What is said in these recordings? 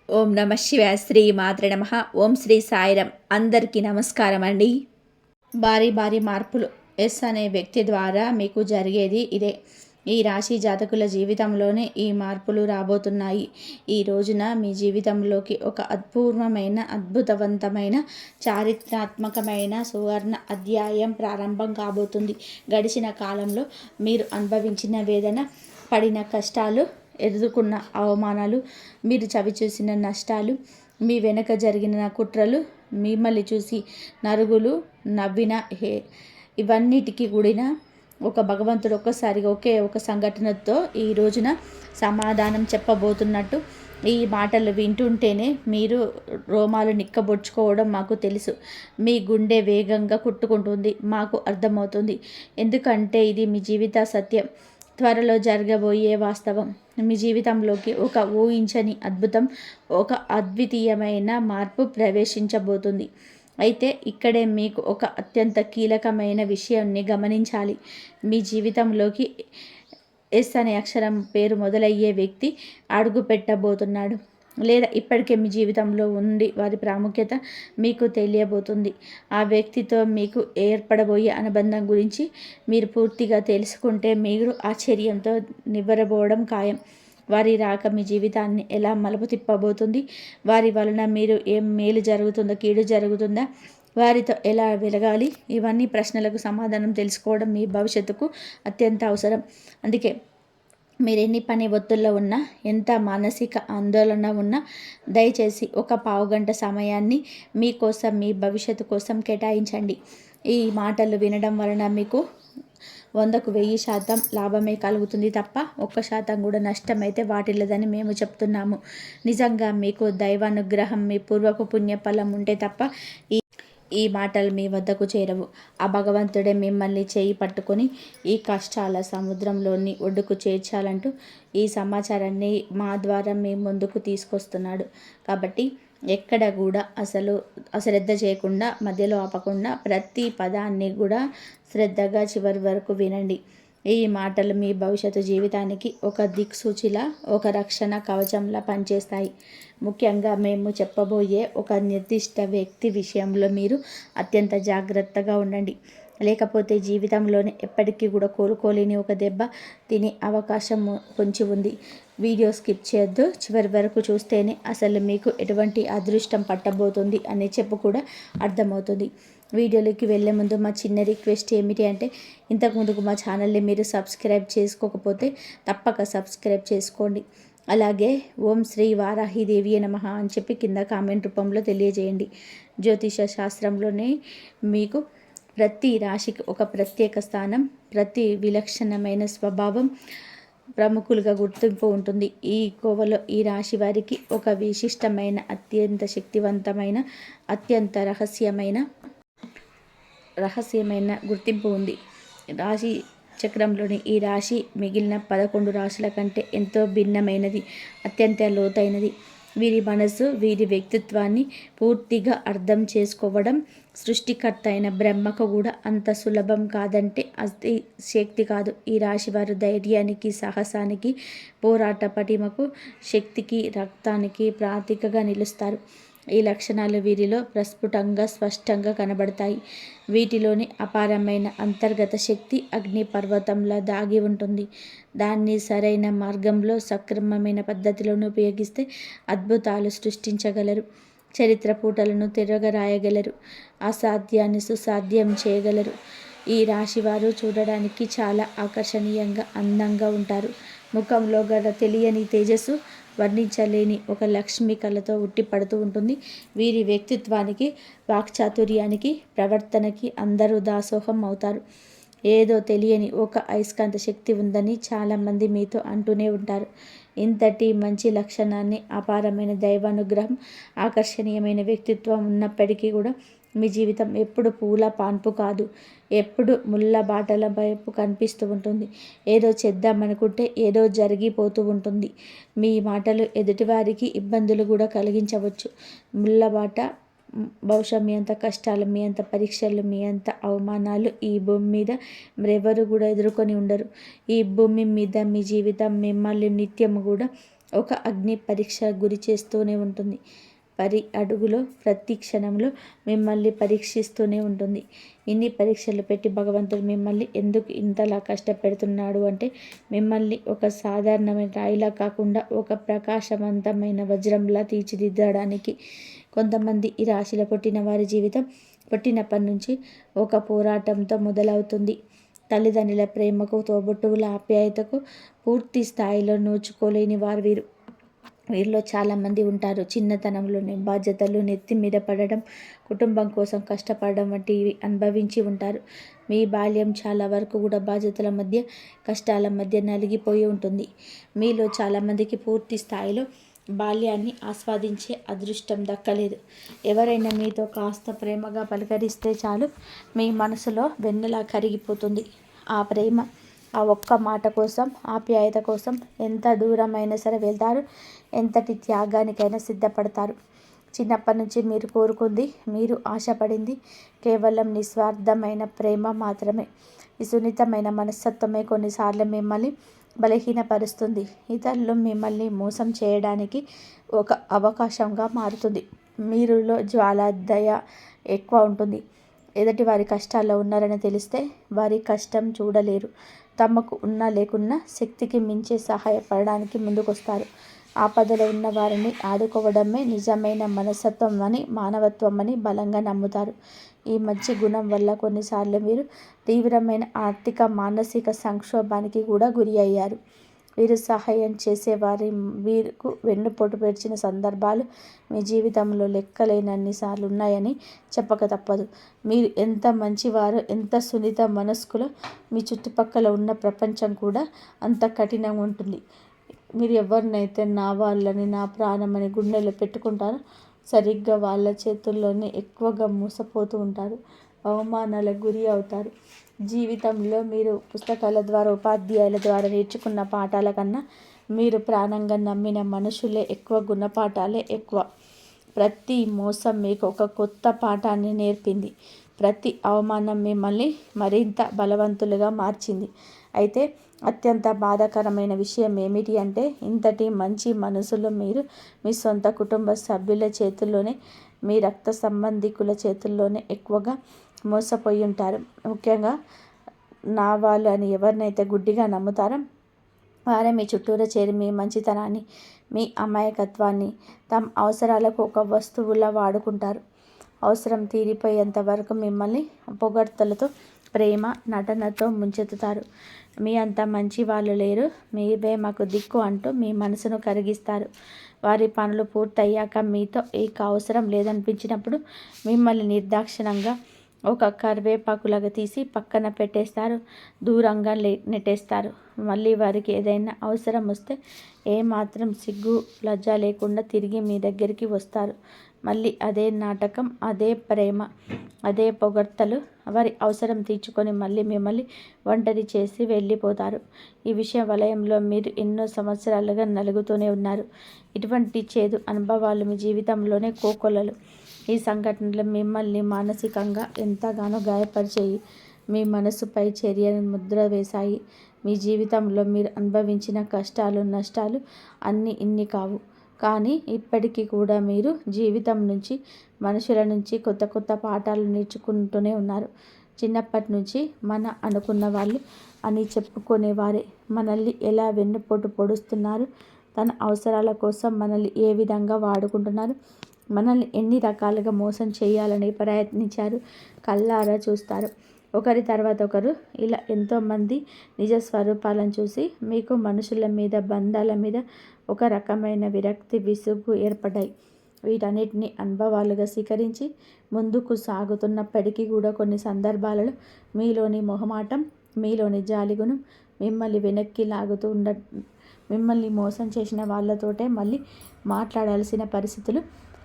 ఓం నమ శివాయ. శ్రీ మాత్రే నమ. ఓం శ్రీ సాయిరం. అందరికీ నమస్కారం అండి. భారీ భారీ మార్పులు ఎస్ అనే వ్యక్తి ద్వారా మీకు జరిగేది ఇదే. ఈ రాశి జాతకుల జీవితంలోనే ఈ మార్పులు రాబోతున్నాయి. ఈ రోజున మీ జీవితంలోకి ఒక అద్భుతమైన అద్భుతవంతమైన చారిత్రాత్మకమైన సువర్ణ అధ్యాయం ప్రారంభం కాబోతుంది. గడిచిన కాలంలో మీరు అనుభవించిన వేదన, పడిన కష్టాలు, ఎదుర్కొన్న అవమానాలు, మీరు చవిచూసిన నష్టాలు, మీ వెనక జరిగిన కుట్రలు, మిమ్మల్ని చూసి నరుగులు నవ్విన ఇవన్నిటికీ కూడిన ఒక భగవంతుడు ఒక్కసారిగా ఒకే ఒక సంఘటనతో ఈ రోజున సమాధానం చెప్పబోతున్నట్టు ఈ మాటలు వింటుంటేనే మీరు రోమాలు నిక్కబొడుచుకోవడం మాకు తెలుసు. మీ గుండె వేగంగా కుట్టుకుంటుంది, మాకు అర్థమవుతుంది. ఎందుకంటే ఇది మీ జీవిత సత్యం, త్వరలో జరగబోయే వాస్తవం. మీ జీవితంలోకి ఒక ఊహించని అద్భుతం, ఒక అద్వితీయమైన మార్పు ప్రవేశించబోతుంది. అయితే ఇక్కడే మీకు ఒక అత్యంత కీలకమైన విషయాన్ని గమనించాలి. మీ జీవితంలోకి ఎస్ అనే అక్షరం పేరు మొదలయ్యే వ్యక్తి అడుగు పెట్టబోతున్నాడు, లేదా ఇప్పటికే మీ జీవితంలో ఉండి వారి ప్రాముఖ్యత మీకు తెలియబోతుంది. ఆ వ్యక్తితో మీకు ఏర్పడబోయే అనుబంధం గురించి మీరు పూర్తిగా తెలుసుకుంటే మీరు ఆశ్చర్యంతో నివ్వెరబోవడం ఖాయం. వారి రాక మీ జీవితాన్ని ఎలా మలుపు తిప్పబోతుంది, వారి వలన మీరు ఏం మేలు జరుగుతుందో కీడు జరుగుతుందా, వారితో ఎలా వెలగాలి, ఇవన్నీ ప్రశ్నలకు సమాధానం తెలుసుకోవడం మీ భవిష్యత్తుకు అత్యంత అవసరం. అందుకే మీరు ఎన్ని పని ఒత్తిడిలో ఉన్నా, ఎంత మానసిక ఆందోళన ఉన్నా దయచేసి ఒక పావుగంట సమయాన్ని మీకోసం, మీ భవిష్యత్తు కోసం కేటాయించండి. ఈ మాటలు వినడం వలన మీకు 100కు 1000% లాభమే కలుగుతుంది తప్ప 1% కూడా నష్టమైతే వాటిల్లదని మేము చెప్తున్నాము. నిజంగా మీకు దైవానుగ్రహం, మీ పూర్వపు పుణ్యఫలం ఉంటే తప్ప ఈ మాటలు మీ వద్దకు చేరవు. ఆ భగవంతుడే మిమ్మల్ని చేయి పట్టుకొని ఈ కష్టాల సముద్రంలోని ఒడ్డుకు చేర్చాలంటూ ఈ సమాచారాన్ని మా ద్వారా మీ ముందుకు తీసుకొస్తున్నాడు. కాబట్టి ఎక్కడ కూడా అశ్రద్ధ చేయకుండా, మధ్యలో ఆపకుండా ప్రతి పదాన్ని కూడా శ్రద్ధగా చివరి వరకు వినండి. ఈ మాటలు మీ భవిష్యత్తు జీవితానికి ఒక దిక్సూచిలా, ఒక రక్షణ కవచంలా పనిచేస్తాయి. ముఖ్యంగా మేము చెప్పబోయే ఒక నిర్దిష్ట వ్యక్తి విషయంలో మీరు అత్యంత జాగ్రత్తగా ఉండండి. లేకపోతే జీవితంలోనే ఎప్పటికీ కూడా కోలుకోలేని ఒక దెబ్బ తినే అవకాశం పొంచి ఉంది. వీడియో స్కిప్ చేయొద్దు, చివరి వరకు చూస్తేనే అసలు మీకు ఎటువంటి అదృష్టం పట్టబోతుంది అని చెప్పు కూడా అర్థమవుతుంది. వీడియోలోకి వెళ్ళే ముందు మా చిన్న రిక్వెస్ట్ ఏమిటి అంటే, ఇంతకుముందుకు మా ఛానల్ని మీరు సబ్స్క్రైబ్ చేసుకోకపోతే తప్పక సబ్స్క్రైబ్ చేసుకోండి. అలాగే ఓం శ్రీ వారాహిదేవి నమః అని చెప్పి కింద కామెంట్ రూపంలో తెలియజేయండి. జ్యోతిష శాస్త్రంలోనే మీకు ప్రతి రాశికి ఒక ప్రత్యేక స్థానం, ప్రతి విలక్షణమైన స్వభావం, ప్రముఖులుగా గుర్తింపు ఉంటుంది. ఈ కోవలో ఈ రాశి వారికి ఒక విశిష్టమైన, అత్యంత శక్తివంతమైన, అత్యంత రహస్యమైన గుర్తింపు ఉంది. రాశి చక్రంలోని ఈ రాశి మిగిలిన 11 రాశుల కంటే ఎంతో భిన్నమైనది, అత్యంత లోతైనది. వీరి మనసు, వీరి వ్యక్తిత్వాన్ని పూర్తిగా అర్థం చేసుకోవడం సృష్టికర్త అయిన బ్రహ్మకు కూడా అంత సులభం కాదంటే అది శక్తి కాదు. ఈ రాశి వారు ధైర్యానికి, సాహసానికి, పోరాట పటిమకు, శక్తికి, రక్తానికి ప్రతీకగా నిలుస్తారు. ఈ లక్షణాలు వీరిలో ప్రస్ఫుటంగా, స్పష్టంగా కనబడతాయి. వీటిలోని అపారమైన అంతర్గత శక్తి అగ్ని పర్వతంలా దాగి ఉంటుంది. దాన్ని సరైన మార్గంలో, సక్రమమైన పద్ధతిలోనూ ఉపయోగిస్తే అద్భుతాలు సృష్టించగలరు. చరిత్ర పూటలను తిరగరాయగలరు. అసాధ్యాన్ని సుసాధ్యం చేయగలరు. ఈ రాశివారు చూడడానికి చాలా ఆకర్షణీయంగా, అందంగా ఉంటారు. ముఖంలో గల తెలియని తేజస్సు, వర్ణించలేని ఒక లక్ష్మి కళతో ఉట్టిపడుతూ ఉంటుంది. వీరి వ్యక్తిత్వానికి, వాక్చాతుర్యానికి, ప్రవర్తనకి అందరూ దాసోహం అవుతారు. ఏదో తెలియని ఒక అయస్కాంత శక్తి ఉందని చాలామంది మీతో అంటూనే ఉంటారు. ఇంతటి మంచి లక్షణాన్ని, అపారమైన దైవానుగ్రహం, ఆకర్షణీయమైన వ్యక్తిత్వం ఉన్నప్పటికీ కూడా మీ జీవితం ఎప్పుడు పూల పాన్పు కాదు, ఎప్పుడు ముళ్ళ బాటల వైపు కనిపిస్తూ ఉంటుంది. ఏదో చేద్దామనుకుంటే ఏదో జరిగిపోతూ ఉంటుంది. మీ మాటలు ఎదుటివారికి ఇబ్బందులు కూడా కలిగించవచ్చు. ముళ్ళబాట బహుశా మీ అంత కష్టాలు, మీ అంత పరీక్షలు, మీ అంత అవమానాలు ఈ భూమి మీద మరెవరు కూడా ఎదుర్కొని ఉండరు. ఈ భూమి మీద మీ జీవితం మిమ్మల్ని నిత్యం కూడా ఒక అగ్ని పరీక్ష గురి చేస్తూనే ఉంటుంది. అడుగులో ప్రతి క్షణంలో మిమ్మల్ని పరీక్షిస్తూనే ఉంటుంది. ఇన్ని పరీక్షలు పెట్టి భగవంతుడు మిమ్మల్ని ఎందుకు ఇంతలా కష్టపెడుతున్నాడు అంటే, మిమ్మల్ని ఒక సాధారణమైన రాయిలా కాకుండా ఒక ప్రకాశవంతమైన వజ్రంలా తీర్చిదిద్దడానికి. కొంతమంది ఈ రాశిలో పుట్టిన వారి జీవితం పుట్టినప్పటి నుంచి ఒక పోరాటంతో మొదలవుతుంది. తల్లిదండ్రుల ప్రేమకు, తోబుట్టువుల ఆప్యాయతకు పూర్తి స్థాయిలో నోచుకోలేని వారు వీరిలో చాలామంది ఉంటారు. చిన్నతనంలోనే బాధ్యతలు నెత్తి మీద పడడం, కుటుంబం కోసం కష్టపడడం వంటివి అనుభవించి ఉంటారు. మీ బాల్యం చాలా వరకు కూడా బాధ్యతల మధ్య, కష్టాల మధ్య నలిగిపోయి ఉంటుంది. మీలో చాలామందికి పూర్తి స్థాయిలో బాల్యాన్ని ఆస్వాదించే అదృష్టం దక్కలేదు. ఎవరైనా మీతో కాస్త ప్రేమగా పలకరిస్తే చాలు, మీ మనసులో వెన్నెలా కరిగిపోతుంది. ఆ ప్రేమ, ఆ ఒక్క మాట కోసం, ఆప్యాయత కోసం ఎంత దూరమైనా సరే వెళ్తారు, ఎంతటి త్యాగానికైనా సిద్ధపడతారు. చిన్నప్పటి నుంచి మీరు కోరుకుంది, మీరు ఆశపడింది కేవలం నిస్వార్థమైన ప్రేమ మాత్రమే. ఈ సున్నితమైన మనస్తత్వమే కొన్నిసార్లు మిమ్మల్ని బలహీనపరుస్తుంది. ఇతరులు మిమ్మల్ని మోసం చేయడానికి ఒక అవకాశంగా మారుతుంది. మీరులో జ్వాల, దయ ఎక్కువ ఉంటుంది. ఎదుటి వారి కష్టాల్లో ఉన్నారని తెలిస్తే వారి కష్టం చూడలేరు. తమకు ఉన్నా లేకున్నా శక్తికి మించి సహాయపడడానికి ముందుకొస్తారు. ఆపదలో ఉన్న వారిని ఆదుకోవడమే నిజమైన మనస్తత్వం అని, మానవత్వం అని బలంగా నమ్ముతారు. ఈ మంచి గుణం వల్ల కొన్నిసార్లు మీరు తీవ్రమైన ఆర్థిక, మానసిక సంక్షోభానికి కూడా గురి అయ్యారు. వీరు సహాయం చేసేవారి వీరికి వెన్నుపోటు పెరిచిన సందర్భాలు మీ జీవితంలో లెక్కలేనన్నిసార్లు ఉన్నాయని చెప్పక తప్పదు. మీరు ఎంత మంచివారో, ఎంత సున్నిత మనస్కులో మీ చుట్టుపక్కల ఉన్న ప్రపంచం కూడా అంత కఠినంగా ఉంటుంది. మీరు ఎవరినైతే నా వాళ్ళని, నా ప్రాణమని గుండెలో పెట్టుకుంటారో సరిగ్గా వాళ్ళ చేతుల్లోనే ఎక్కువగా మోసపోతూ ఉంటారు, అవమానాలకు గురి అవుతారు. జీవితంలో మీరు పుస్తకాల ద్వారా, ఉపాధ్యాయుల ద్వారా నేర్చుకున్న పాఠాల కన్నా మీరు ప్రాణంగా నమ్మిన మనుషులే ఎక్కువ, గుణపాఠాలే ఎక్కువ. ప్రతి మోసం మీకు ఒక కొత్త పాఠాన్ని నేర్పింది. ప్రతి అవమానం మిమ్మల్ని మరింత బలవంతులుగా మార్చింది. అయితే అత్యంత బాధాకరమైన విషయం ఏమిటి అంటే, ఇంతటి మంచి మనసులో మీరు మీ సొంత కుటుంబ సభ్యుల చేతుల్లోనే, మీ రక్త సంబంధికుల చేతుల్లోనే ఎక్కువగా మోసపోయి ఉంటారు. ముఖ్యంగా నా వాళ్ళు అని ఎవరినైతే గుడ్డిగా నమ్ముతారో వారే మీ చుట్టూరా చేరి మీ మంచితనాన్ని, మీ అమాయకత్వాన్ని తమ అవసరాలకు ఒక వస్తువులా వాడుకుంటారు. అవసరం తీరిపోయేంత వరకు మిమ్మల్ని పొగడ్తలతో, ప్రేమ నటనతో ముంచెత్తుతారు. మీ అంత మంచి వాళ్ళు లేరు, మీవే మాకు దిక్కు అంటూ మీ మనసును కరిగిస్తారు. వారి పనులు పూర్తయ్యాక మీతో ఇక అవసరం లేదనిపించినప్పుడు మిమ్మల్ని నిర్దాక్షిణంగా ఒక కరివేపాకులాగా తీసి పక్కన పెట్టేస్తారు, దూరంగా నెట్టేస్తారు. మళ్ళీ వారికి ఏదైనా అవసరం వస్తే ఏమాత్రం సిగ్గు, లజ్జ లేకుండా తిరిగి మీ దగ్గరికి వస్తారు. మళ్ళీ అదే నాటకం, అదే ప్రేమ, అదే పొగడ్తలు. వారి అవసరం తీర్చుకొని మళ్ళీ మిమ్మల్ని ఒంటరి చేసి వెళ్ళిపోతారు. ఈ విషయ వలయంలో మీరు ఎన్నో సంవత్సరాలుగా నలుగుతూనే ఉన్నారు. ఇటువంటి చేదు అనుభవాలు మీ జీవితంలోనే కోకొల్లలు. ఈ సంఘటనలు మిమ్మల్ని మానసికంగా ఎంతగానో గాయపరిచాయి, మీ మనసుపై చర్యను ముద్ర వేశాయి. మీ జీవితంలో మీరు అనుభవించిన కష్టాలు, నష్టాలు అన్నీ ఇన్ని కావు. కానీ ఇప్పటికీ కూడా మీరు జీవితం నుంచి, మనుషుల నుంచి కొత్త కొత్త పాఠాలు నేర్చుకుంటూనే ఉన్నారు. చిన్నప్పటి నుంచి మన అనుకున్న వాళ్ళు అని చెప్పుకునేవారే మనల్ని ఎలా వెన్నుపోటు పొడుస్తున్నారు, తన అవసరాల కోసం మనల్ని ఏ విధంగా వాడుకుంటున్నారు, మనల్ని ఎన్ని రకాలుగా మోసం చేయాలని ప్రయత్నించారు కళ్ళారా చూస్తారు. ఒకరి తర్వాత ఒకరు ఇలా ఎంతోమంది నిజ స్వరూపాలను చూసి మీకు మనుషుల మీద, బంధాల మీద ఒక రకమైన విరక్తి, విసుగు ఏర్పడ్డాయి. వీటన్నిటిని అనుభవాలుగా స్వీకరించి ముందుకు సాగుతున్నప్పటికీ కూడా కొన్ని సందర్భాలలో మీలోని మొహమాటం, మీలోని జాలిగుణం మిమ్మల్ని వెనక్కి లాగుతూ మిమ్మల్ని మోసం చేసిన వాళ్ళతోటే మళ్ళీ మాట్లాడాల్సిన పరిస్థితులు,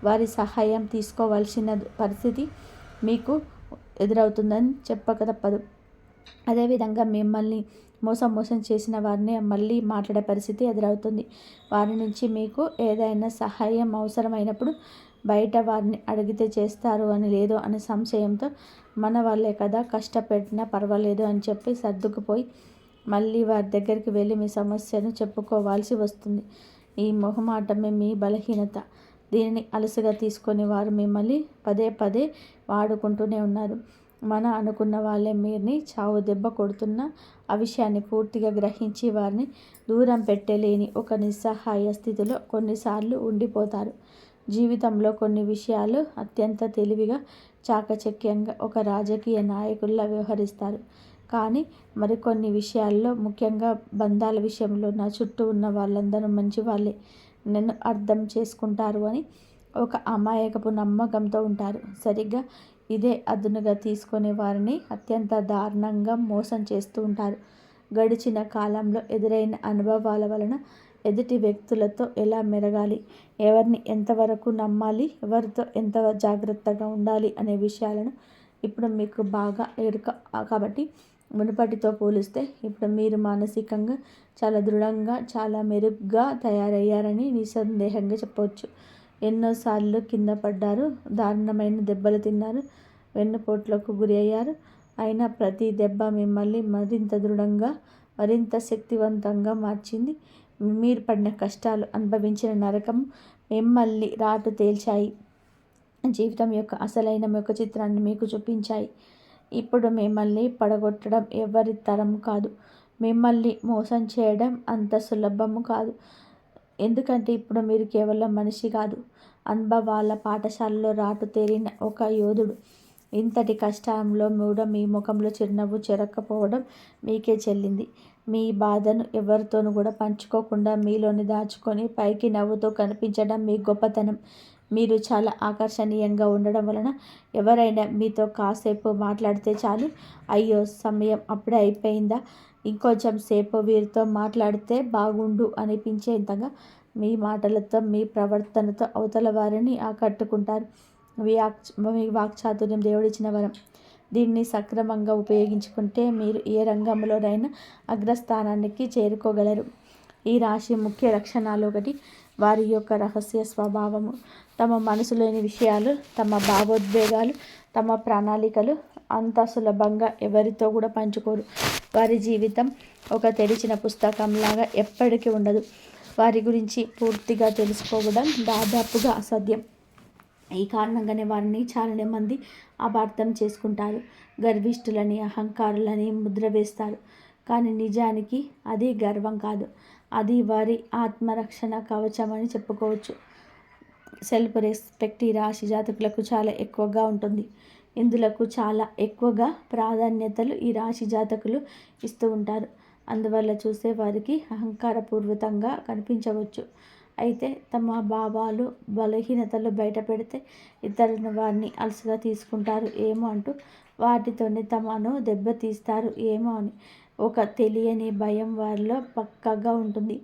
వారి సహాయం తీసుకోవాల్సిన పరిస్థితి మీకు ఎదురవుతుందని చెప్పక తప్పదు. అదేవిధంగా మిమ్మల్ని మోసం చేసిన వారిని మళ్ళీ మాట్లాడే పరిస్థితి ఎదురవుతుంది. వారి నుంచి మీకు ఏదైనా సహాయం అవసరమైనప్పుడు బయట వారిని అడిగితే చేస్తారు అని లేదు అనే సంశయంతో మన వాళ్ళే కదా, కష్టపెట్టినా పర్వాలేదు అని చెప్పి సర్దుకుపోయి మళ్ళీ వారి దగ్గరికి వెళ్ళి మీ సమస్యను చెప్పుకోవాల్సి వస్తుంది. ఈ మొహమాటమే మీ బలహీనత. దీనిని అలసుగా తీసుకొని వారు మిమ్మల్ని పదే పదే వాడుకుంటూనే ఉన్నారు. అనుకున్న వాళ్ళే మీరుని చావు దెబ్బ కొడుతున్న ఆ విషయాన్ని పూర్తిగా గ్రహించి వారిని దూరం పెట్టలేని ఒక నిస్సహాయ స్థితిలో కొన్నిసార్లు ఉండిపోతారు. జీవితంలో కొన్ని విషయాలు అత్యంత తెలివిగా, చాకచక్యంగా ఒక రాజకీయ నాయకుల్లా వ్యవహరిస్తారు. కానీ మరికొన్ని విషయాల్లో, ముఖ్యంగా బంధాల విషయంలో నా చుట్టూ ఉన్న వాళ్ళందరూ మంచి వాళ్ళే, నన్ను అర్థం చేసుకుంటారు అని ఒక అమాయకపు నమ్మకంతో ఉంటారు. సరిగ్గా ఇదే అదునుగా తీసుకొని వారిని అత్యంత దారుణంగా మోసం చేస్తూ ఉంటారు. గడిచిన కాలంలో ఎదురైన అనుభవాల వలన ఎదుటి వ్యక్తులతో ఎలా మెరగాలి, ఎవరిని ఎంతవరకు నమ్మాలి, ఎవరితో ఎంత జాగ్రత్తగా ఉండాలి అనే విషయాలను ఇప్పుడు మీకు బాగా ఎరుక. కాబట్టి మునుపటితో పోలిస్తే ఇప్పుడు మీరు మానసికంగా చాలా దృఢంగా, చాలా మెరుగ్గా తయారయ్యారని నిస్సందేహంగా చెప్పవచ్చు. ఎన్నోసార్లు కింద పడ్డారు, దారుణమైన దెబ్బలు తిన్నారు, వెన్నుపోట్లకు గురి అయ్యారు. అయినా ప్రతి దెబ్బ మిమ్మల్ని మరింత దృఢంగా, మరింత శక్తివంతంగా మార్చింది. మీరు పడిన కష్టాలు, అనుభవించిన నరకం మిమ్మల్ని రాటు తేల్చాయి. జీవితం యొక్క అసలైన ముఖ చిత్రాన్ని మీకు చూపించాయి. ఇప్పుడు మిమ్మల్ని పడగొట్టడం ఎవరి తరం కాదు. మిమ్మల్ని మోసం చేయడం అంత సులభము కాదు. ఎందుకంటే ఇప్పుడు మీరు కేవలం మనిషి కాదు, అనుభవాల పాఠశాలలో రాటు తేలిన ఒక యోధుడు. ఇంతటి కష్టంలో కూడా మీ ముఖంలో చిరునవ్వు చెరక్కపోవడం మీకే చెల్లింది. మీ బాధను ఎవరితోనూ కూడా పంచుకోకుండా మీలోని దాచుకొని పైకి నవ్వుతూ కనిపించడం మీ గొప్పతనం. మీరు చాలా ఆకర్షణీయంగా ఉండడం వలన ఎవరైనా మీతో కాసేపు మాట్లాడితే చాలు, అయ్యో సమయం అప్పుడే అయిపోయిందా, ఇంకొంచెం సేపు వీరితో మాట్లాడితే బాగుండు అనిపించేంతగా మీ మాటలతో, మీ ప్రవర్తనతో అవతల వారిని ఆకట్టుకుంటారు. మీ వాక్చాతుర్యం దేవుడిచ్చిన వరం. దీన్ని సక్రమంగా ఉపయోగించుకుంటే మీరు ఏ రంగంలోనైనా అగ్రస్థానానికి చేరుకోగలరు. ఈ రాశి ముఖ్య లక్షణాలు: 1. వారి యొక్క రహస్య స్వభావము. తమ మనసులోని విషయాలు, తమ భావోద్వేగాలు, తమ ప్రణాళికలు అంత సులభంగా ఎవరితో కూడా పంచుకోరు. వారి జీవితం ఒక తెరిచిన పుస్తకంలాగా ఎప్పటికీ ఉండదు. వారి గురించి పూర్తిగా తెలుసుకోవడం దాదాపుగా అసాధ్యం. ఈ కారణంగానే వారిని చాలా మంది అపార్థం చేసుకుంటారు. గర్విష్ఠులని, అహంకారులని ముద్ర వేస్తారు. కానీ నిజానికి అది గర్వం కాదు, అది వారి ఆత్మరక్షణ కవచం అని చెప్పుకోవచ్చు. సెల్ఫ్ రెస్పెక్ట్ ఈ రాశి జాతకులకు చాలా ఎక్కువగా ఉంటుంది. ఇందులకు చాలా ఎక్కువగా ప్రాధాన్యతలు ఈ రాశి జాతకులు ఇస్తూ ఉంటారు. అందువల్ల చూసే వారికి అహంకారపూర్వకంగా కనిపించవచ్చు. అయితే తమ భావాలు, బలహీనతలు బయట పెడితే ఇతరులను వారిని అలసుగా తీసుకుంటారు ఏమో అంటూ, వాటితోనే తమను దెబ్బతీస్తారు ఏమో అని ఒక తెలియని భయం వారిలో పక్కాగా ఉంటుంది.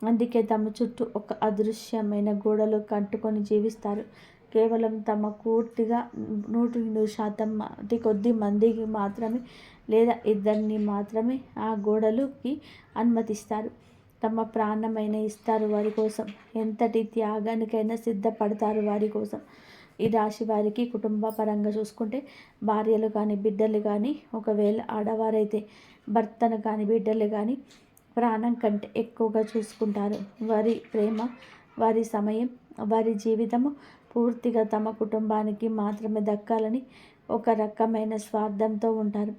అందుకే తమ చుట్టూ ఒక అదృశ్యమైన గోడలు కట్టుకొని జీవిస్తారు. కేవలం తమ పూర్తిగా 100% కొద్ది మందికి మాత్రమే, లేదా ఇద్దరిని మాత్రమే ఆ గోడలుకి అనుమతిస్తారు. తమ ప్రాణమైన ఇస్తారు వారి కోసం. ఎంతటి త్యాగానికైనా సిద్ధపడతారు వారి కోసం. ఈ రాశి వారికి కుటుంబ పరంగా చూసుకుంటే భార్యలు కానీ, బిడ్డలు కానీ, ఒకవేళ ఆడవారైతే భర్తను కానీ, బిడ్డలు కానీ ప్రాణం కంటే ఎక్కువగా చూసుకుంటారు. వారి ప్రేమ, వారి సమయం, వారి జీవితము పూర్తిగా తమ కుటుంబానికి మాత్రమే దక్కాలని ఒక రకమైన స్వార్థంతో ఉంటారు.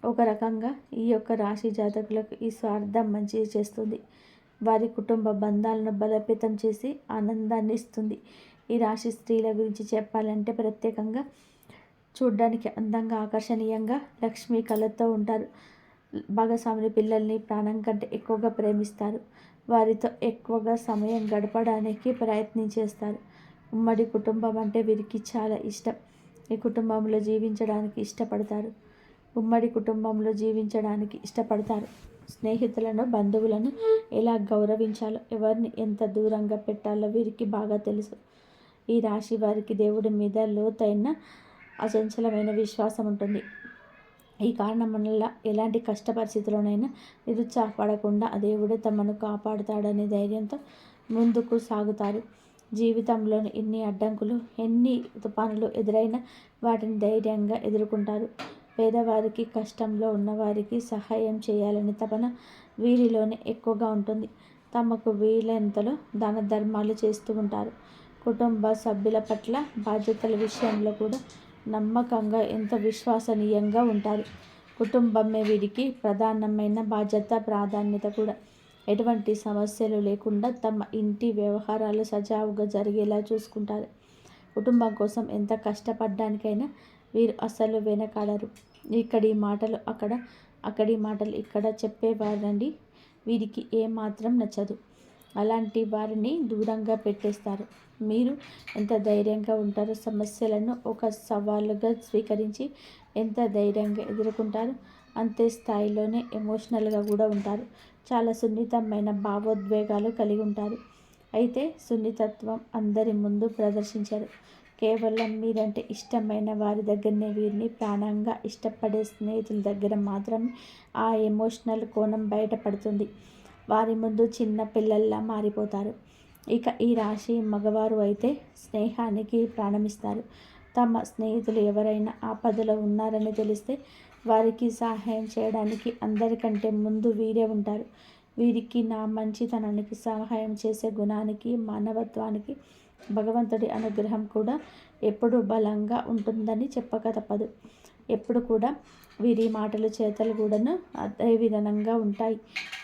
ఒక రకంగా ఈ యొక్క రాశి జాతకులకు ఈ స్వార్థం మంచి చేస్తుంది. వారి కుటుంబ బంధాలను బలోపేతం చేసి ఆనందాన్ని ఇస్తుంది. ఈ రాశి స్త్రీల గురించి చెప్పాలంటే ప్రత్యేకంగా చూడ్డానికి అందంగా, ఆకర్షణీయంగా, లక్ష్మీ కళతో ఉంటారు. భాగస్వామి పిల్లల్ని ప్రాణం కంటే ఎక్కువగా ప్రేమిస్తారు. వారితో ఎక్కువగా సమయం గడపడానికి ప్రయత్నించేస్తారు. ఉమ్మడి కుటుంబం అంటే వీరికి చాలా ఇష్టం. ఈ కుటుంబంలో జీవించడానికి ఇష్టపడతారు. ఉమ్మడి కుటుంబంలో జీవించడానికి ఇష్టపడతారు. స్నేహితులను, బంధువులను ఎలా గౌరవించాలో, ఎవరిని ఎంత దూరంగా పెట్టాలో వీరికి బాగా తెలుసు. ఈ రాశి వారికి దేవుడి మీద లోతైన అచంచలమైన విశ్వాసం ఉంటుంది. ఈ కారణం వల్ల ఎలాంటి కష్ట పరిస్థితుల్లోనైనా నిరుత్సాహపడకుండా దేవుడే తమను కాపాడుతాడనే ధైర్యంతో ముందుకు సాగుతారు. జీవితంలోని ఎన్ని అడ్డంకులు, ఎన్ని తుఫానులు ఎదురైనా వాటిని ధైర్యంగా ఎదుర్కొంటారు. పేదవారికి, కష్టంలో ఉన్నవారికి సహాయం చేయాలనే తపన వీరిలోనే ఎక్కువగా ఉంటుంది. తమకు వీలైనంతలో దాన ధర్మాలు చేస్తూ ఉంటారు. కుటుంబ సభ్యుల పట్ల బాధ్యతల విషయంలో కూడా నమ్మకంగా ఎంతో విశ్వసనీయంగా ఉంటారు. కుటుంబమే వీరికి ప్రధానమైన బాధ్యత, ప్రాధాన్యత కూడా. ఎటువంటి సమస్యలు లేకుండా తమ ఇంటి వ్యవహారాలు సజావుగా జరిగేలా చూసుకుంటారు. కుటుంబం కోసం ఎంత కష్టపడ్డానికైనా వీరు అస్సలు వెనకాడరు. ఇక్కడి మాటలు అక్కడ, అక్కడి మాటలు ఇక్కడ చెప్పేవారండి వీరికి ఏమాత్రం నచ్చదు. అలాంటి వారిని దూరంగా పెట్టేస్తారు. మీరు ఎంత ధైర్యంగా ఉంటారో, సమస్యలను ఒక సవాలుగా స్వీకరించి ఎంత ధైర్యంగా ఎదుర్కొంటారో అంతే స్థాయిలోనే ఎమోషనల్గా కూడా ఉంటారు. చాలా సున్నితమైన భావోద్వేగాలు కలిగి ఉంటారు. అయితే సున్నితత్వం అందరి ముందు ప్రదర్శించరు. కేవలం మీరంటే ఇష్టమైన వారి దగ్గరనే, వీరిని ప్రాణంగా ఇష్టపడే స్నేహితుల దగ్గర మాత్రమే ఆ ఎమోషనల్ కోణం బయటపడుతుంది. వారి ముందు చిన్న పిల్లల్లా మారిపోతారు. ఇక ఈ రాశి మగవారు అయితే స్నేహానికి ప్రాణమిస్తారు. తమ స్నేహితులు ఎవరైనా ఆపదలో ఉన్నారని తెలిస్తే వారికి సహాయం చేయడానికి అందరికంటే ముందు వీరే ఉంటారు. వీరికి నా మంచితనానికి, సహాయం చేసే గుణానికి, మానవత్వానికి భగవంతుడి అనుగ్రహం కూడా ఎప్పుడూ బలంగా ఉంటుందని చెప్పక తప్పదు. ఎప్పుడు కూడా వీరి మాటలు, చేతలు కూడాను అదే విధంగా ఉంటాయి.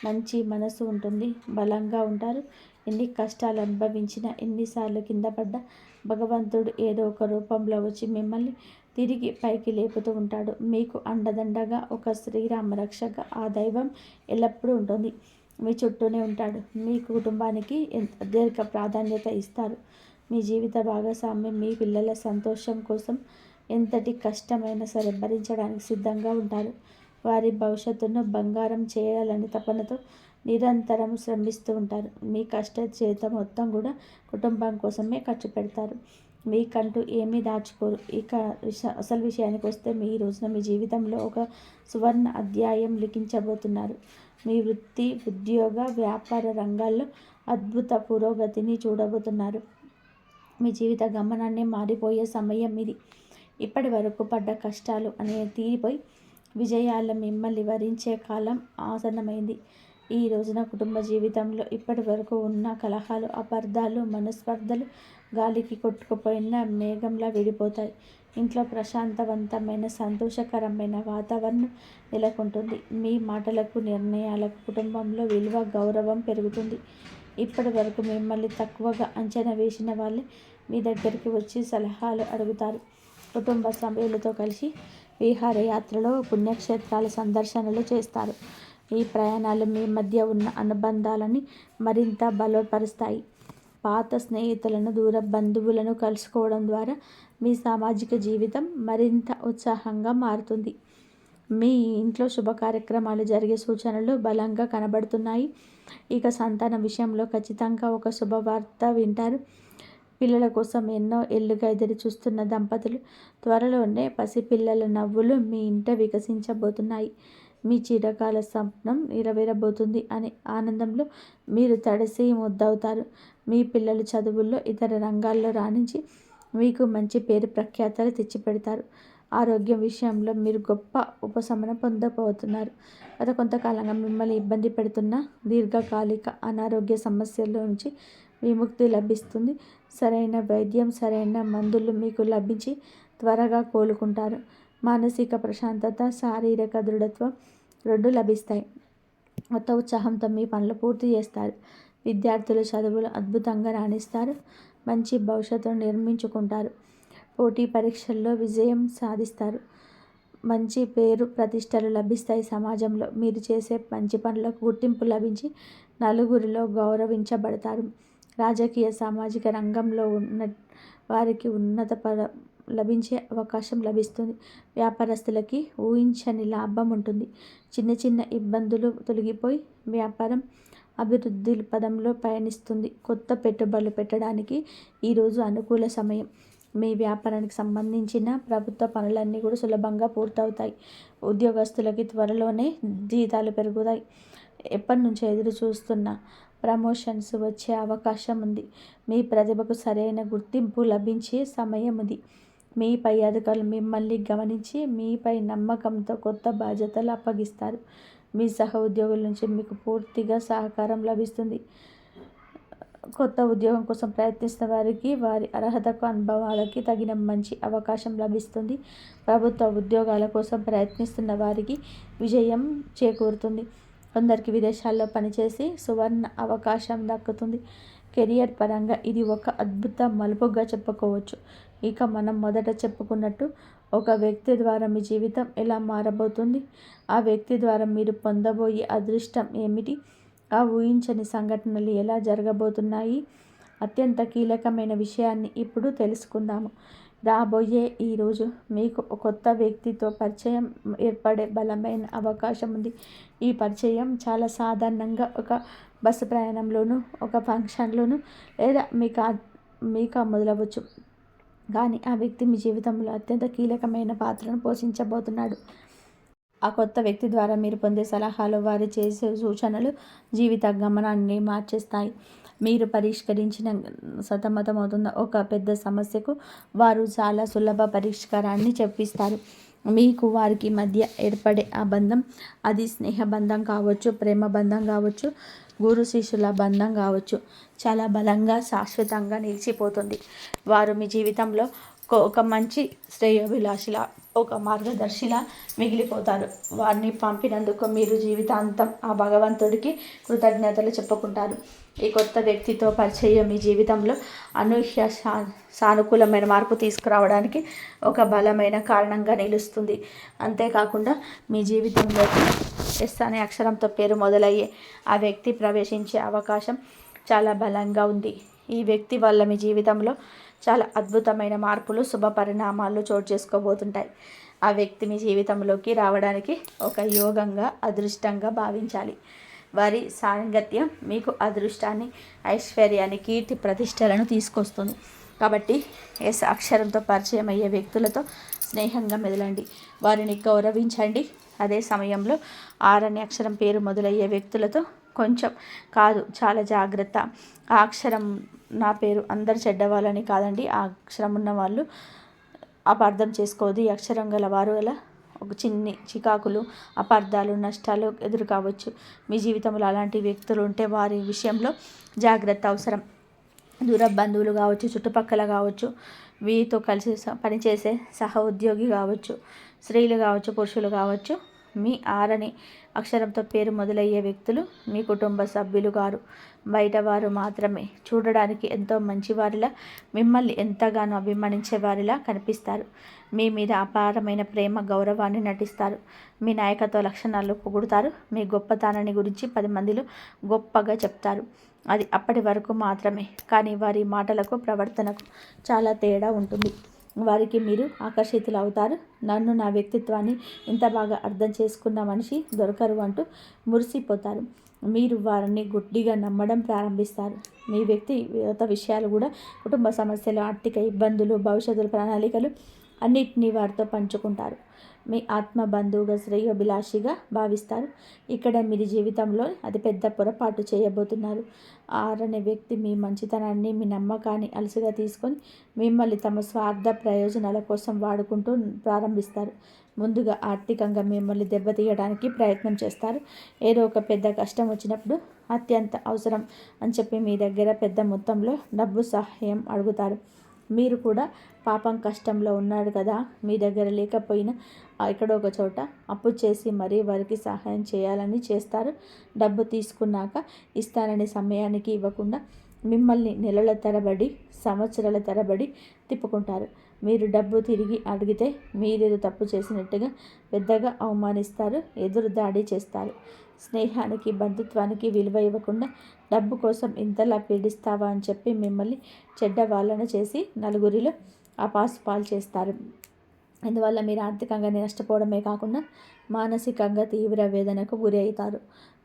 మంచి మనసు ఉంటుంది, బలంగా ఉంటారు. ఎన్ని కష్టాలు అనుభవించినా, ఎన్నిసార్లు కింద పడ్డా భగవంతుడు ఏదో ఒక రూపంలో వచ్చి మిమ్మల్ని తిరిగి పైకి లేపుతూ ఉంటాడు. మీకు అండదండగా ఒక శ్రీరామ రక్షగా ఆ దైవం ఎల్లప్పుడూ ఉంటుంది. మీ చుట్టూనే ఉంటాడు. మీ కుటుంబానికి దీర్ఘ ప్రాధాన్యత ఇస్తారు. మీ జీవిత భాగస్వామి మీ పిల్లల సంతోషం కోసం ఎంతటి కష్టమైనా సరే భరించడానికి సిద్ధంగా ఉంటారు. వారి భవిష్యత్తును బంగారం చేయాలని తపనతో నిరంతరం శ్రమిస్తూ ఉంటారు. మీ కష్ట చేత మొత్తం కూడా కుటుంబం కోసమే ఖర్చు పెడతారు. మీకంటూ ఏమీ దాచుకోరు. ఇక అసలు విషయానికి వస్తే, మీ రోజున మీ జీవితంలో ఒక సువర్ణ అధ్యాయం లిఖించబోతున్నారు. మీ వృత్తి, ఉద్యోగ, వ్యాపార రంగాల్లో అద్భుత పురోగతిని చూడబోతున్నారు. మీ జీవిత గమనాన్ని మారిపోయే సమయం ఇది. ఇప్పటి వరకు పడ్డ కష్టాలు అనేవి తీరిపోయి విజయాలు మిమ్మల్ని వరించే కాలం ఆసన్నమైంది. ఈ రోజున కుటుంబ జీవితంలో ఇప్పటి వరకు ఉన్న కలహాలు, అపార్థాలు, మనస్పర్ధలు గాలికి కొట్టుకుపోయిన మేఘంలా విడిపోతాయి. ఇంట్లో ప్రశాంతవంతమైన, సంతోషకరమైన వాతావరణం నెలకొంటుంది. మీ మాటలకు, నిర్ణయాలకు కుటుంబంలో విలువ, గౌరవం పెరుగుతుంది. ఇప్పటి వరకు మిమ్మల్ని తక్కువగా అంచనా వేసిన వాళ్ళే మీ దగ్గరికి వచ్చి సలహాలు అడుగుతారు. కుటుంబ సభ్యులతో కలిసి విహారయాత్రలో, పుణ్యక్షేత్రాల సందర్శనలు చేస్తారు. ఈ ప్రయాణాలు మీ మధ్య ఉన్న అనుబంధాలని మరింత బలపరుస్తాయి. పాత స్నేహితులను, దూర బంధువులను కలుసుకోవడం ద్వారా మీ సామాజిక జీవితం మరింత ఉత్సాహంగా మారుతుంది. మీ ఇంట్లో శుభ కార్యక్రమాలు జరిగే సూచనలు బలంగా కనబడుతున్నాయి. ఇక సంతానం విషయంలో ఖచ్చితంగా ఒక శుభవార్త వింటారు. పిల్లల కోసం ఎన్నో ఏళ్లుగా ఎదురు చూస్తున్న దంపతులు త్వరలోనే పసిపిల్లల నవ్వులు మీ ఇంట వికసించబోతున్నాయి. మీ చిరకాల స్వప్నం నెరవేరబోతుంది అనే ఆనందంలో మీరు తడిసి ముద్దవుతారు. మీ పిల్లలు చదువుల్లో, ఇతర రంగాల్లో రాణించి మీకు మంచి పేరు ప్రఖ్యాతలు తెచ్చిపెడతారు. ఆరోగ్యం విషయంలో మీరు గొప్ప ఉపశమనం పొందబోతున్నారు. గత కొంతకాలంగా మిమ్మల్ని ఇబ్బంది పెడుతున్న దీర్ఘకాలిక అనారోగ్య సమస్యల నుంచి విముక్తి లభిస్తుంది. సరైన వైద్యం, సరైన మందులు మీకు లభించి త్వరగా కోలుకుంటారు. మానసిక ప్రశాంతత, శారీరక దృఢత్వం రెండు లభిస్తాయి. కొత్త ఉత్సాహంతో మీ పనులు పూర్తి చేస్తారు. విద్యార్థులు చదువులు అద్భుతంగా రాణిస్తారు. మంచి భవిష్యత్తును నిర్మించుకుంటారు. పోటీ పరీక్షల్లో విజయం సాధిస్తారు. మంచి పేరు ప్రతిష్టలు లభిస్తాయి. సమాజంలో మీరు చేసే మంచి పనులకు గుర్తింపు లభించి నలుగురిలో గౌరవించబడతారు. రాజకీయ, సామాజిక రంగంలో ఉన్న వారికి ఉన్నత లభించే అవకాశం లభిస్తుంది. వ్యాపారస్తులకి ఊహించని లాభం ఉంటుంది. చిన్న చిన్న ఇబ్బందులు తొలగిపోయి వ్యాపారం అభివృద్ధి పదంలో పయనిస్తుంది. కొత్త పెట్టుబడులు పెట్టడానికి ఈరోజు అనుకూల సమయం. మీ వ్యాపారానికి సంబంధించిన ప్రభుత్వ పనులన్నీ కూడా సులభంగా పూర్తవుతాయి. ఉద్యోగస్తులకి త్వరలోనే జీతాలు పెరుగుతాయి. ఎప్పటి నుంచో ఎదురు చూస్తున్న ప్రమోషన్స్ వచ్చే అవకాశం ఉంది. మీ ప్రతిభకు సరైన గుర్తింపు లభించే సమయం ఇది. మీ పై అధికారులు మిమ్మల్ని గమనించి మీపై నమ్మకంతో కొత్త బాధ్యతలు అప్పగిస్తారు. మీ సహ ఉద్యోగుల నుంచి మీకు పూర్తిగా సహకారం లభిస్తుంది. కొత్త ఉద్యోగం కోసం ప్రయత్నిస్తున్న వారికి వారి అర్హతకు అనుభవాలకి తగిన మంచి అవకాశం లభిస్తుంది. ప్రభుత్వ ఉద్యోగాల కోసం ప్రయత్నిస్తున్న వారికి విజయం చేకూరుతుంది. కొందరికి విదేశాల్లో పనిచేసి సువర్ణ అవకాశం దక్కుతుంది. కెరియర్ పరంగా ఇది ఒక అద్భుత మలుపుగా చెప్పుకోవచ్చు. ఇక మనం మొదట చెప్పుకున్నట్టు ఒక వ్యక్తి ద్వారా మీ జీవితం ఎలా మారబోతుంది, ఆ వ్యక్తి ద్వారా మీరు పొందబోయే అదృష్టం ఏమిటి, ఆ ఊహించని సంఘటనలు ఎలా జరగబోతున్నాయి, అత్యంత కీలకమైన విషయాన్ని ఇప్పుడు తెలుసుకుందాము. రాబోయే ఈరోజు మీకు కొత్త వ్యక్తితో పరిచయం ఏర్పడే బలమైన అవకాశం ఉంది. ఈ పరిచయం చాలా సాధారణంగా ఒక బస్సు ప్రయాణంలోనూ, ఒక ఫంక్షన్లోనూ లేదా మీకు మొదలవచ్చు. కానీ ఆ వ్యక్తి మీ జీవితంలో అత్యంత కీలకమైన పాత్రను పోషించబోతున్నాడు. ఆ కొత్త వ్యక్తి ద్వారా మీరు పొందే సలహాలు, వారు చేసే సూచనలు జీవిత గమనాన్ని మార్చేస్తాయి. మీరు పరిష్కరించిన సతమతమవుతున్న ఒక పెద్ద సమస్యకు వారు చాలా సులభ పరిష్కారాన్ని చెప్పిస్తారు. మీకు వారికి మధ్య ఏర్పడే ఆ బంధం, అది స్నేహబంధం కావచ్చు, ప్రేమ బంధం కావచ్చు, గురు శిష్యుల బంధం కావచ్చు, చాలా బలంగా శాశ్వతంగా నిలిచిపోతుంది. వారు మీ జీవితంలో ఒక మంచి శ్రేయోభిలాషిలా, ఒక మార్గదర్శిలా మిగిలిపోతారు. వారిని పంపినందుకు మీరు జీవితాంతం ఆ భగవంతుడికి కృతజ్ఞతలు చెప్పుకుంటారు. ఈ కొత్త వ్యక్తితో పరిచయం మీ జీవితంలో అనూహ్య సానుకూలమైన మార్పు తీసుకురావడానికి ఒక బలమైన కారణంగా నిలుస్తుంది. అంతేకాకుండా మీ జీవితంలోకి ఎస్ అనే అక్షరంతో పేరు మొదలయ్యే ఆ వ్యక్తి ప్రవేశించే అవకాశం చాలా బలంగా ఉంది. ఈ వ్యక్తి వల్ల మీ జీవితంలో చాలా అద్భుతమైన మార్పులు, శుభ పరిణామాలు చోటు చేసుకోబోతుంటాయి. ఆ వ్యక్తి మీ జీవితంలోకి రావడానికి ఒక యోగంగా, అదృష్టంగా భావించాలి. వారి సాంగత్యం మీకు అదృష్టాన్ని, ఐశ్వర్యాన్ని, కీర్తి ప్రతిష్టలను తీసుకొస్తుంది. కాబట్టి ఎస్ అక్షరంతో పరిచయం అయ్యే వ్యక్తులతో స్నేహంగా మెదలండి, వారిని గౌరవించండి. అదే సమయంలో ఆర్ అనే అక్షరం పేరు మొదలయ్యే వ్యక్తులతో కొంచెం కాదు, చాలా జాగ్రత్త. ఆ అక్షరం నా పేరు అందరు చెడ్డవాళ్ళని కాదండి, ఆ అక్షరం ఉన్న వాళ్ళు అపార్థం చేసుకోవద్దు. ఈ అక్షరం గల వారు గల ఒక చిన్ని చికాకులు, అపార్థాలు, నష్టాలు ఎదురు కావచ్చు. మీ జీవితంలో అలాంటి వ్యక్తులు ఉంటే వారి విషయంలో జాగ్రత్త అవసరం. దూర బంధువులు కావచ్చు, చుట్టుపక్కల కావచ్చు, వీరితో కలిసి పనిచేసే సహ ఉద్యోగి కావచ్చు, స్త్రీలు కావచ్చు, పురుషులు కావచ్చు. మీ ఆరని అక్షరంతో పేరు మొదలయ్యే వ్యక్తులు మీ కుటుంబ సభ్యులు గారు, బయటవారు మాత్రమే. చూడడానికి ఎంతో మంచివారిలా, మిమ్మల్ని ఎంతగానో అభిమానించే వారిలా కనిపిస్తారు. మీ మీద అపారమైన ప్రేమ, గౌరవాన్ని నటిస్తారు. మీ నాయకత్వ లక్షణాలు పొగుడుతారు. మీ గొప్పతనాన్ని గురించి 10 మందిలో గొప్పగా చెప్తారు. అది అప్పటి వరకు మాత్రమే. కానీ వారి మాటలకు, ప్రవర్తనకు చాలా తేడా ఉంటుంది. వారికి మీరు ఆకర్షితులు అవుతారు. నన్ను, నా వ్యక్తిత్వాన్ని ఇంత బాగా అర్థం చేసుకున్న మనిషి దొరకరు అంటూ మురిసిపోతారు. మీరు వారిని గుడ్డిగా నమ్మడం ప్రారంభిస్తారు. మీ వ్యక్తిగత విషయాలు కూడా, కుటుంబ సమస్యలు, ఆర్థిక ఇబ్బందులు, భవిష్యత్తు ప్రణాళికలు అన్నిటినీ వారితో పంచుకుంటారు. మీ ఆత్మ బంధువుగా, శ్రేయోభిలాషిగా భావిస్తారు. ఇక్కడ మీరు జీవితంలో అతిపెద్ద పొరపాటు చేయబోతున్నారు. ఆరనే వ్యక్తి మీ మంచితనాన్ని, మీ నమ్మకాన్ని అలసిగా తీసుకొని మిమ్మల్ని తమ స్వార్థ ప్రయోజనాల కోసం వాడుకుంటూ ప్రారంభిస్తారు. ముందుగా ఆర్థికంగా మిమ్మల్ని దెబ్బతీయడానికి ప్రయత్నం చేస్తారు. ఏదో ఒక పెద్ద కష్టం వచ్చినప్పుడు అత్యంత అవసరం అని చెప్పి మీ దగ్గర పెద్ద మొత్తంలో డబ్బు సహాయం అడుగుతారు. మీరు కూడా పాపం కష్టంలో ఉన్నాడు కదా, మీ దగ్గర లేకపోయినా ఎక్కడో ఒక చోట అప్పు చేసి మరీ వారికి సహాయం చేయాలని చేస్తారు. డబ్బు తీసుకున్నాక ఇస్తానని సమయానికి ఇవ్వకుండా మిమ్మల్ని నెలల తరబడి, సంవత్సరాల తరబడి తిప్పుకుంటారు. మీరు డబ్బు తిరిగి అడిగితే మీరేదో తప్పు చేసినట్టుగా పెద్దగా అవమానిస్తారు, ఎదురు దాడి చేస్తారు. స్నేహానికి, బంధుత్వానికి విలువ ఇవ్వకుండా డబ్బు కోసం ఇంతలా పీడిస్తావా అని చెప్పి మిమ్మల్ని చెడ్డవాళ్ళను చేసి నలుగురిలో అపాసుపాలు చేస్తారు. అందువల్ల మీరు ఆర్థికంగా నష్టపోవడమే కాకుండా మానసికంగా తీవ్ర వేదనకు గురి అవుతారు.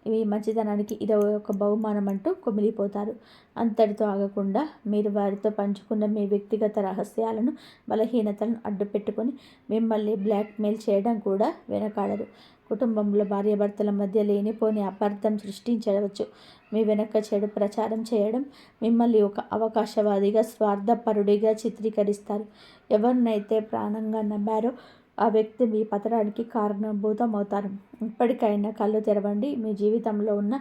మీ మంచితనానికి ఇది ఒక బహుమానం అంటూ కుమిలిపోతారు. అంతటితో ఆగకుండా మీరు వారితో పంచుకున్న మీ వ్యక్తిగత రహస్యాలను, బలహీనతలను అడ్డుపెట్టుకొని మిమ్మల్ని బ్లాక్మెయిల్ చేయడం కూడా వెనకాడరు. కుటుంబంలో భార్యాభర్తల మధ్య లేనిపోని అపార్థం సృష్టించవచ్చు. మీ వెనక చెడు ప్రచారం చేయడం, మిమ్మల్ని ఒక అవకాశవాదిగా, స్వార్థపరుడిగా చిత్రీకరిస్తారు. ఎవరినైతే ప్రాణంగా నమ్మారో ఆ వ్యక్తి మీ పతనానికి కారణభూతం అవుతారు. ఇప్పటికైనా కళ్ళు తెరవండి. మీ జీవితంలో ఉన్న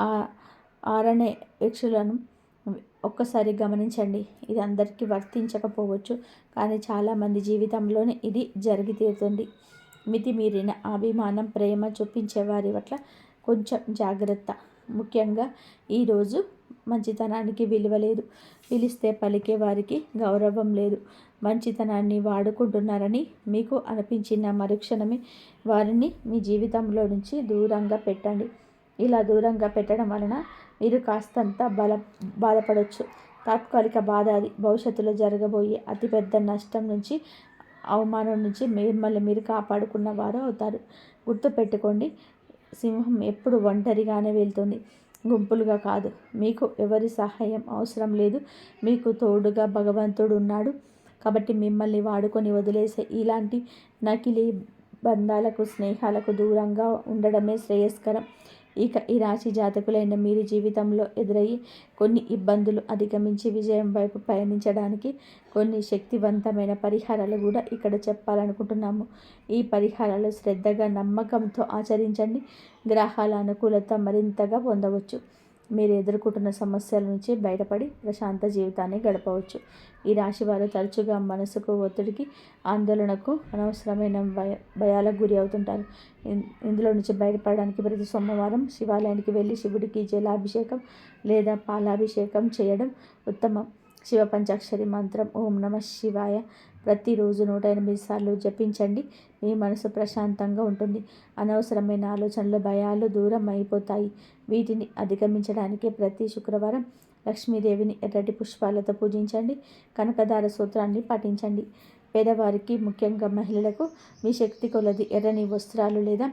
ఆ ఆరనే యక్షులను ఒక్కసారి గమనించండి. ఇది అందరికీ వర్తించకపోవచ్చు, కానీ చాలామంది జీవితంలోనే ఇది జరిగి తీరుతుంది. మితిమీరిన అభిమానం, ప్రేమ చూపించే వారి పట్ల కొంచెం జాగ్రత్త. ముఖ్యంగా ఈరోజు మంచితనానికి విలువ లేదు. పిలిస్తే పలికే వారికి గౌరవం లేదు. మంచితనాన్ని వాడుకుంటున్నారని మీకు అనిపించిన మరుక్షణమే వారిని మీ జీవితంలో నుంచి దూరంగా పెట్టండి. ఇలా దూరంగా పెట్టడం వలన మీరు కాస్తంత బాధపడవచ్చు. తాత్కాలిక బాధ అది. భవిష్యత్తులో జరగబోయే అతిపెద్ద నష్టం నుంచి, అవమానం నుంచి మిమ్మల్ని మీరు కాపాడుకున్న వారు అవుతారు. గుర్తుపెట్టుకోండి, సింహం ఎప్పుడు ఒంటరిగానే వెళ్తుంది, గుంపులుగా కాదు. మీకు ఎవరి సహాయం అవసరం లేదు. మీకు తోడుగా భగవంతుడు ఉన్నాడు. కాబట్టి మిమ్మల్ని వాడుకొని వదిలేసే ఇలాంటి నకిలీ బంధాలకు, స్నేహాలకు దూరంగా ఉండడమే శ్రేయస్కరం. ఇక ఈ రాశి జాతకులైన మీరు జీవితంలో ఎదురయ్యే కొన్ని ఇబ్బందులు అధిగమించి విజయం వైపు పయనించడానికి కొన్ని శక్తివంతమైన పరిహారాలు కూడా ఇక్కడ చెప్పాలనుకుంటున్నాము. ఈ పరిహారాలు శ్రద్ధగా, నమ్మకంతో ఆచరించండి. గ్రహాల అనుకూలత మరింతగా పొందవచ్చు. మీరు ఎదుర్కొంటున్న సమస్యల నుంచి బయటపడి ప్రశాంత జీవితాన్ని గడపవచ్చు. ఈ రాశి వారు తరచుగా మనసుకు ఒత్తిడికి, ఆందోళనకు, అనవసరమైన భయాలకు గురి అవుతుంటారు. ఇందులో నుంచి బయటపడడానికి ప్రతి సోమవారం శివాలయానికి వెళ్ళి శివుడికి జలాభిషేకం లేదా పాలాభిషేకం చేయడం ఉత్తమం. శివ పంచాక్షరి మంత్రం ఓం నమః శివాయ ప్రతిరోజు 108 సార్లు జపించండి. మీ మనసు ప్రశాంతంగా ఉంటుంది. అనవసరమైన ఆలోచనలు, భయాలు దూరం అయిపోతాయి. వీటిని అధిగమించడానికి ప్రతి శుక్రవారం లక్ష్మీదేవిని ఎర్రటి పుష్పాలతో పూజించండి. కనకదార సూత్రాన్ని పఠించండి. పేదవారికి, ముఖ్యంగా మహిళలకు మీ శక్తి కొలది ఎర్రని వస్త్రాలు లేదా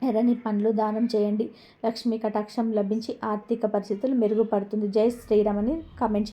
ఎర్రని పండ్లు దానం చేయండి. లక్ష్మీ కటాక్షం లభించి ఆర్థిక పరిస్థితులు మెరుగుపడుతుంది. జై శ్రీరామ్ అని కామెంట్